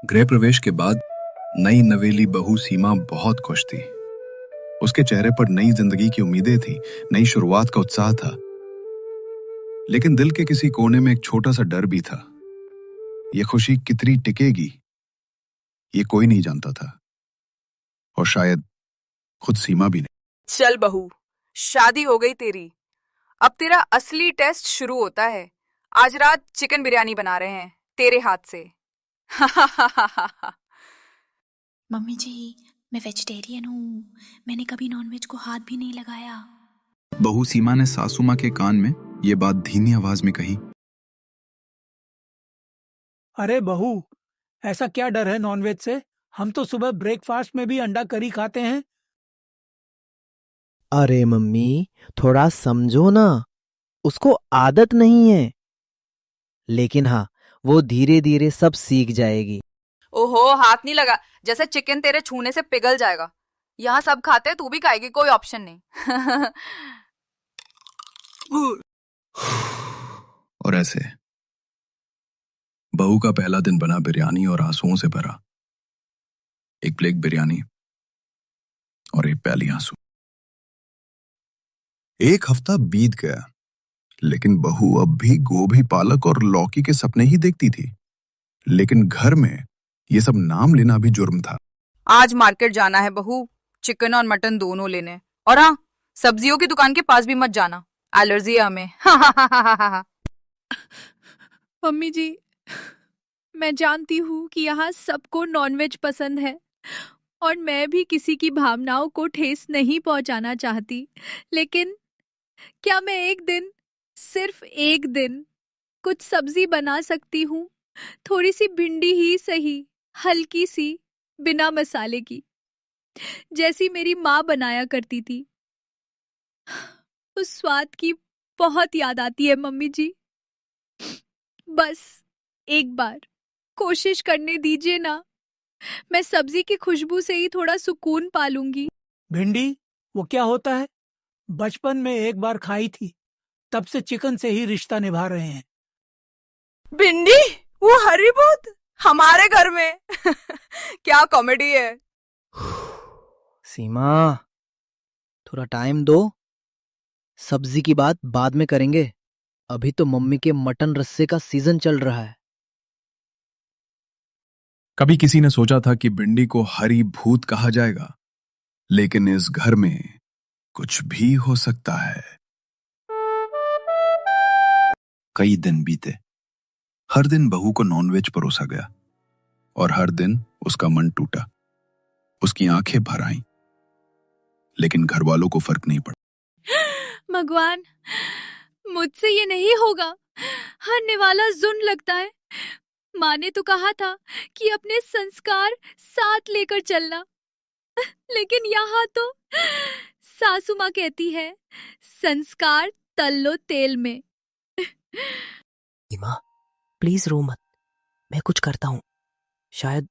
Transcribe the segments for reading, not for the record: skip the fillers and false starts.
गृह प्रवेश के बाद नई नवेली बहू सीमा बहुत खुश थी। उसके चेहरे पर नई जिंदगी की उम्मीदें थी, नई शुरुआत का उत्साह था। लेकिन दिल के किसी कोने में एक छोटा सा डर भी था। यह खुशी कितनी टिकेगी, ये कोई नहीं जानता था, और शायद खुद सीमा भी नहीं। चल बहू, शादी हो गई तेरी। अब तेरा असली टेस्ट शुरू होता है। आज रात चिकन बिरयानी बना रहे हैं तेरे हाथ से। मम्मी जी, मैं वेजिटेरियन हूँ। मैंने कभी नॉनवेज को हाथ भी नहीं लगाया। बहू सीमा ने सासू माँ के कान में ये बात धीमी आवाज में कही। अरे बहू, ऐसा क्या डर है नॉनवेज से? हम तो सुबह ब्रेकफास्ट में भी अंडा करी खाते हैं। अरे मम्मी, थोड़ा समझो ना, उसको आदत नहीं है। लेकिन हाँ, वो धीरे धीरे सब सीख जाएगी। ओहो, हाथ नहीं लगा, जैसे चिकन तेरे छूने से पिघल जाएगा। यहाँ सब खाते हैं, तू भी खाएगी, कोई ऑप्शन नहीं। और ऐसे बहू का पहला दिन बना बिरयानी और आंसुओं से भरा। एक प्लेट बिरयानी और एक प्याली आंसू। एक हफ्ता बीत गया, लेकिन बहू अब भी गोभी, पालक और लौकी के सपने ही देखती थी। लेकिन घर में ये सब नाम लेना भी जुर्म था। आज मार्केट जाना है बहू, चिकन और मटन दोनों लेने। और हाँ, सब्जियों की दुकान के पास भी मत जाना, एलर्जी है हमें। मम्मी जी, मैं जानती हूँ कि यहाँ सबको नॉनवेज पसंद है और मैं भी किसी की भावनाओं को ठेस नहीं पहुँचाना चाहती, लेकिन क्या मैं एक दिन, सिर्फ एक दिन, कुछ सब्जी बना सकती हूँ? थोड़ी सी भिंडी ही सही, हल्की सी, बिना मसाले की, जैसी मेरी माँ बनाया करती थी। उस स्वाद की बहुत याद आती है मम्मी जी। बस एक बार कोशिश करने दीजिए ना, मैं सब्जी की खुशबू से ही थोड़ा सुकून पालूंगी। भिंडी, वो क्या होता है? बचपन में एक बार खाई थी, तब से चिकन से ही रिश्ता निभा रहे हैं। भिंडी, वो हरी बहुत हमारे घर में। क्या कॉमेडी है। सीमा, थोड़ा टाइम दो, सब्जी की बात बाद में करेंगे। अभी तो मम्मी के मटन रस्से का सीजन चल रहा है। कभी किसी ने सोचा था कि भिंडी को हरी भूत कहा जाएगा, लेकिन इस घर में कुछ भी हो सकता है। कई दिन बीते। हर दिन बहू को नॉनवेज परोसा गया और हर दिन उसका मन टूटा, उसकी आंखें भर आईं, लेकिन घर वालों को फर्क नहीं पड़ा। भगवान, मुझसे ये नहीं होगा। हरने वाला जुल्म लगता है। माँ ने तो कहा था कि अपने संस्कार साथ लेकर चलना, लेकिन यहाँ तो सासू माँ कहती है, संस्कार तल लो तेल में। सीमा, प्लीज रो मत, मैं कुछ करता हूँ, शायद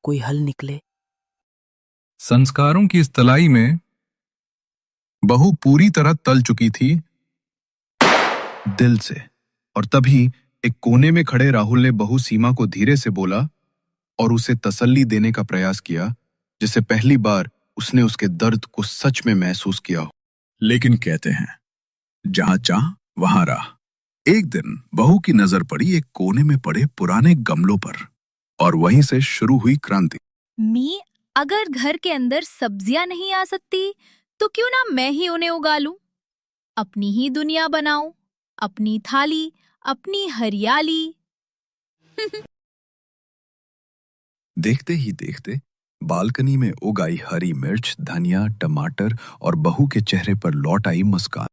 कोई हल निकले। संस्कारों की इस तलाई में बहू पूरी तरह तल चुकी थी दिल से। और तभी एक कोने में खड़े राहुल ने बहू सीमा को धीरे से बोला और उसे तसल्ली देने का प्रयास किया, जिससे पहली बार उसने उसके दर्द को सच में महसूस किया हो। लेकिन कहते हैं, जहां चाह वहां राह। एक दिन बहू की नजर पड़ी एक कोने में पड़े पुराने गमलों पर, और वहीं से शुरू हुई क्रांति। मी, अगर घर के अंदर सब्जियां नहीं आ सकती, तो क्यों ना मैं ही उन्हें उगा लूं? अपनी ही दुनिया बनाऊं, अपनी थाली, अपनी हरियाली। देखते ही देखते बालकनी में उगाई हरी मिर्च, धनिया, टमाटर और बहू के चेहरे पर लौट आई मुस्कान।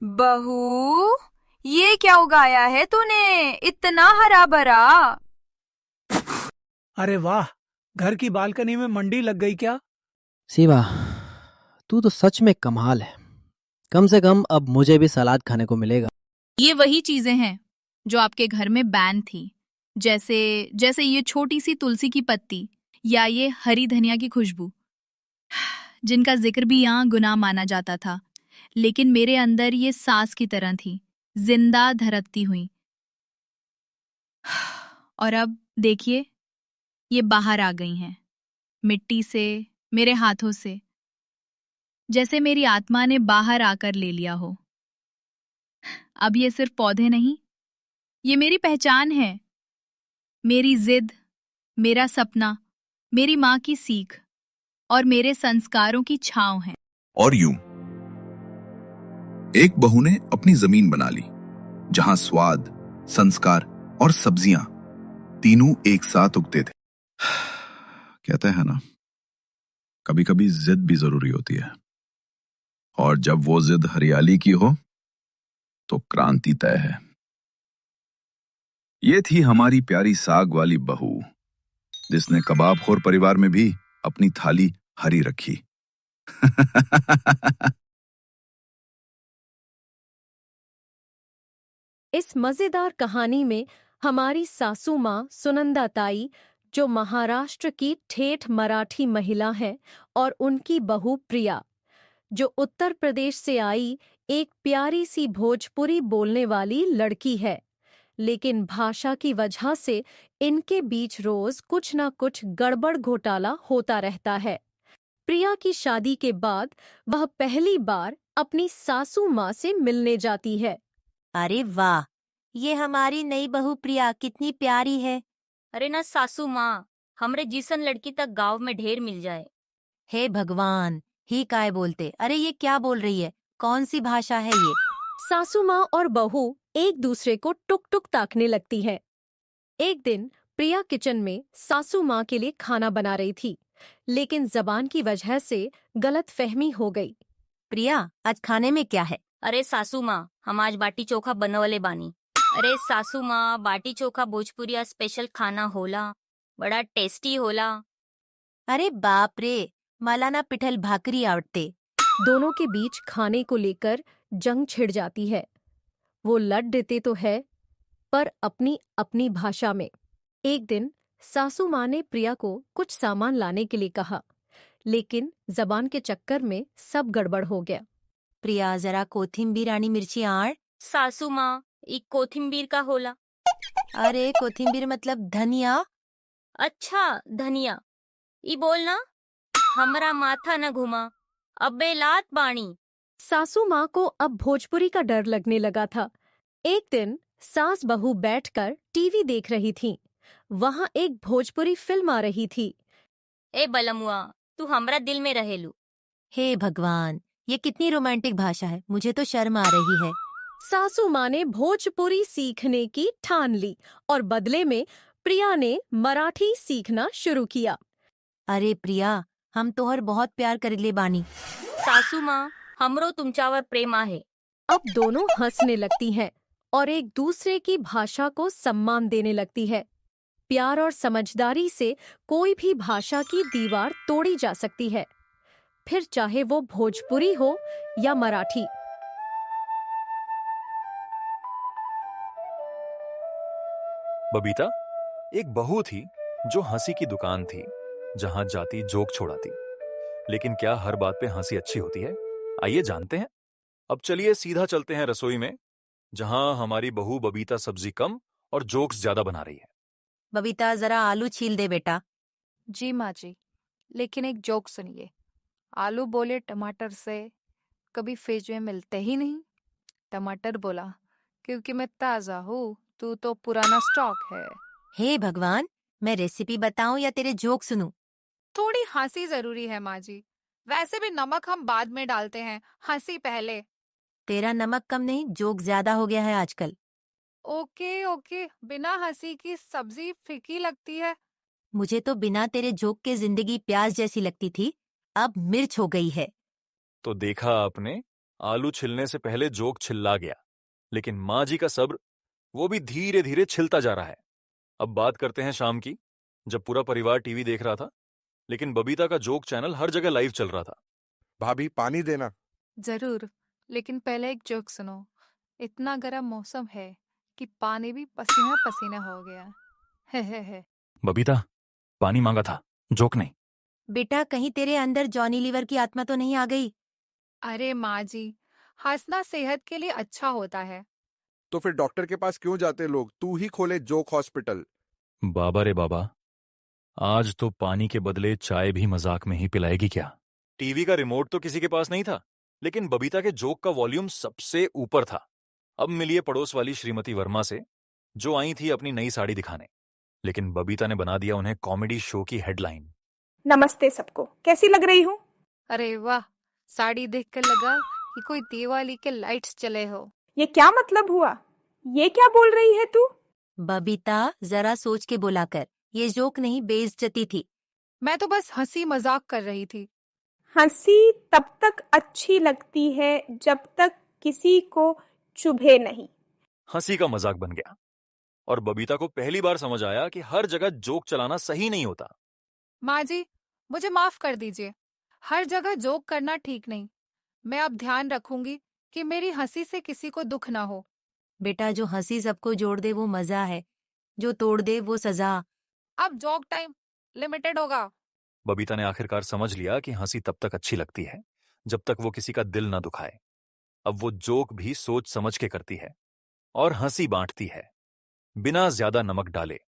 बहू, ये क्या उगाया है तूने, इतना हरा भरा? अरे वाह, घर की बालकनी में मंडी लग गई क्या? सीमा, तू तो सच में कमाल है। कम से कम अब मुझे भी सलाद खाने को मिलेगा। ये वही चीजें हैं जो आपके घर में बैन थी, जैसे जैसे ये छोटी सी तुलसी की पत्ती या ये हरी धनिया की खुशबू। जिनका जिक्र भी यहाँ गुनाह माना जाता था, लेकिन मेरे अंदर ये सांस की तरह थी, जिंदा धड़कती हुई। और अब देखिए, ये बाहर आ गई हैं, मिट्टी से, मेरे हाथों से, जैसे मेरी आत्मा ने बाहर आकर ले लिया हो। अब ये सिर्फ पौधे नहीं, ये मेरी पहचान है, मेरी जिद, मेरा सपना, मेरी माँ की सीख और मेरे संस्कारों की छांव है। और यूं एक बहू ने अपनी जमीन बना ली, जहां स्वाद, संस्कार और सब्जियां तीनों एक साथ उगते थे। कहते हैं ना, कभी कभी जिद भी जरूरी होती है, और जब वो जिद हरियाली की हो तो क्रांति तय है। ये थी हमारी प्यारी साग वाली बहू, जिसने कबाबखोर परिवार में भी अपनी थाली हरी रखी। इस मजेदार कहानी में हमारी सासू माँ सुनंदा ताई, जो महाराष्ट्र की ठेठ मराठी महिला है, और उनकी बहू प्रिया, जो उत्तर प्रदेश से आई एक प्यारी सी भोजपुरी बोलने वाली लड़की है। लेकिन भाषा की वजह से इनके बीच रोज कुछ न कुछ गड़बड़ घोटाला होता रहता है। प्रिया की शादी के बाद वह पहली बार अपनी सासू माँ से मिलने जाती है। अरे वाह, ये हमारी नई बहू प्रिया कितनी प्यारी है। अरे ना सासू माँ, हमरे जिसन लड़की तक गांव में ढेर मिल जाए। हे भगवान, ही काय बोलते। अरे ये क्या बोल रही है, कौन सी भाषा है ये? सासू माँ और बहू एक दूसरे को टुक टुक ताकने लगती है। एक दिन प्रिया किचन में सासू माँ के लिए खाना बना रही थी, लेकिन जबान की वजह से गलत फहमी हो गई। प्रिया, आज खाने में क्या है? अरे सासू माँ, हम आज बाटी चोखा बनवले बानी। अरे सासू माँ, बाटी चोखा भोजपुरिया स्पेशल खाना होला, बड़ा टेस्टी होला। अरे बाप रे, मला ना पिठल भाकरी आवडते। दोनों के बीच खाने को लेकर जंग छिड़ जाती है। वो लड़ देते तो है, पर अपनी अपनी भाषा में। एक दिन सासू माँ ने प्रिया को कुछ सामान लाने के लिए कहा, लेकिन जबान के चक्कर में सब गड़बड़ हो गया। प्रिया, जरा कोथिंबीर आणि मिर्ची आण। सासू माँ, ई कोथिंबीर का होला? अरे कोथिंबीर मतलब धनिया। अच्छा धनिया, ई बोलना। हमरा माथा न घुमा, अब्बे लात बाणी। सासू माँ को अब भोजपुरी का डर लगने लगा था। एक दिन सास बहू बैठकर टीवी देख रही थीं। वहां एक भोजपुरी फिल्म आ रही थी। ए बलमुआ, तू हमरा दिल में रहेलू। हे भगवान, ये कितनी रोमांटिक भाषा है, मुझे तो शर्म आ रही है। सासू माँ ने भोजपुरी सीखने की ठान ली और बदले में प्रिया ने मराठी सीखना शुरू किया। अरे प्रिया, हम तोहर बहुत प्यार करेले बानी। सासू माँ, हमरो तुमच्यावर प्रेम आहे। अब दोनों हंसने लगती हैं और एक दूसरे की भाषा को सम्मान देने लगती है। प्यार और समझदारी से कोई भी भाषा की दीवार तोड़ी जा सकती है, फिर चाहे वो भोजपुरी हो या मराठी। बबीता, एक बहू थी जो हंसी की दुकान थी, जहां जाती जोक छोड़ाती। लेकिन क्या हर बात पे हंसी अच्छी होती है? आइए जानते हैं। अब चलिए सीधा चलते हैं रसोई में, जहां हमारी बहू बबीता सब्जी कम और जोक्स ज्यादा बना रही है। बबीता, जरा आलू छील दे बेटा। जी माँ जी, लेकिन एक जोक सुनिए। आलू बोले टमाटर से, कभी फ्रिज में मिलते ही नहीं। टमाटर बोला, क्योंकि मैं ताजा हूँ, तू तो पुराना स्टॉक है। हे भगवान, मैं रेसिपी बताऊं या तेरे जोक सुनूं? थोड़ी हंसी जरूरी है माँ जी, वैसे भी नमक हम बाद में डालते हैं, हंसी पहले। तेरा नमक कम नहीं, जोक ज्यादा हो गया है आजकल। ओके ओके, बिना हंसी की सब्जी फीकी लगती है। मुझे तो बिना तेरे जोक के जिंदगी प्याज जैसी लगती थी, अब मिर्च हो गई है। तो देखा आपने, आलू छिलने से पहले जोक छिल्ला गया, लेकिन माँ जी का सब्र, वो भी धीरे धीरे छिलता जा रहा है। अब बात करते हैं शाम की, जब पूरा परिवार टीवी देख रहा था, लेकिन बबीता का जोक चैनल हर जगह लाइव चल रहा था। भाभी, पानी देना। जरूर, लेकिन पहले एक जोक सुनो। इतना गर्म मौसम है कि पानी भी पसीना पसीना हो गया। है। बबीता, पानी मांगा था, जोक नहीं। बेटा कहीं तेरे अंदर जॉनी लीवर की आत्मा तो नहीं आ गई? अरे माँ जी, हंसना सेहत के लिए अच्छा होता है। तो फिर डॉक्टर के पास क्यों जाते लोग? तू ही खोले जोक हॉस्पिटल। बाबा रे बाबा, आज तो पानी के बदले चाय भी मजाक में ही पिलाएगी क्या? टीवी का रिमोट तो किसी के पास नहीं था, लेकिन बबीता के जोक का वॉल्यूम सबसे ऊपर था। अब मिलिए पड़ोस वाली श्रीमती वर्मा से, जो आई थी अपनी नई साड़ी दिखाने, लेकिन बबीता ने बना दिया उन्हें कॉमेडी शो की हेडलाइन। नमस्ते सबको, कैसी लग रही हूँ? अरे वाह, साड़ी देखकर लगा कि कोई दिवाली के लाइट्स चले हो। ये क्या मतलब हुआ? ये क्या बोल रही है तू? बबीता जरा सोच के बोला कर, ये जोक नहीं बेइज्जती थी। मैं तो बस हंसी मजाक कर रही थी। हंसी तब तक अच्छी लगती है जब तक किसी को चुभे नहीं। हंसी का मजाक बन गया और बबीता को पहली बार समझ आया कि हर जगह जोक चलाना सही नहीं होता। माँ जी, मुझे माफ कर दीजिए, हर जगह जोक करना ठीक नहीं। मैं अब ध्यान रखूंगी कि मेरी हंसी से किसी को दुख ना हो। बेटा जो हंसी सबको जोड़ दे वो मजा है, जो तोड़ दे वो सजा। अब जोक टाइम लिमिटेड होगा। बबीता ने आखिरकार समझ लिया कि हंसी तब तक अच्छी लगती है जब तक वो किसी का दिल ना दुखाए। अब वो जोक भी सोच समझ के करती है और हंसी बांटती है, बिना ज्यादा नमक डाले।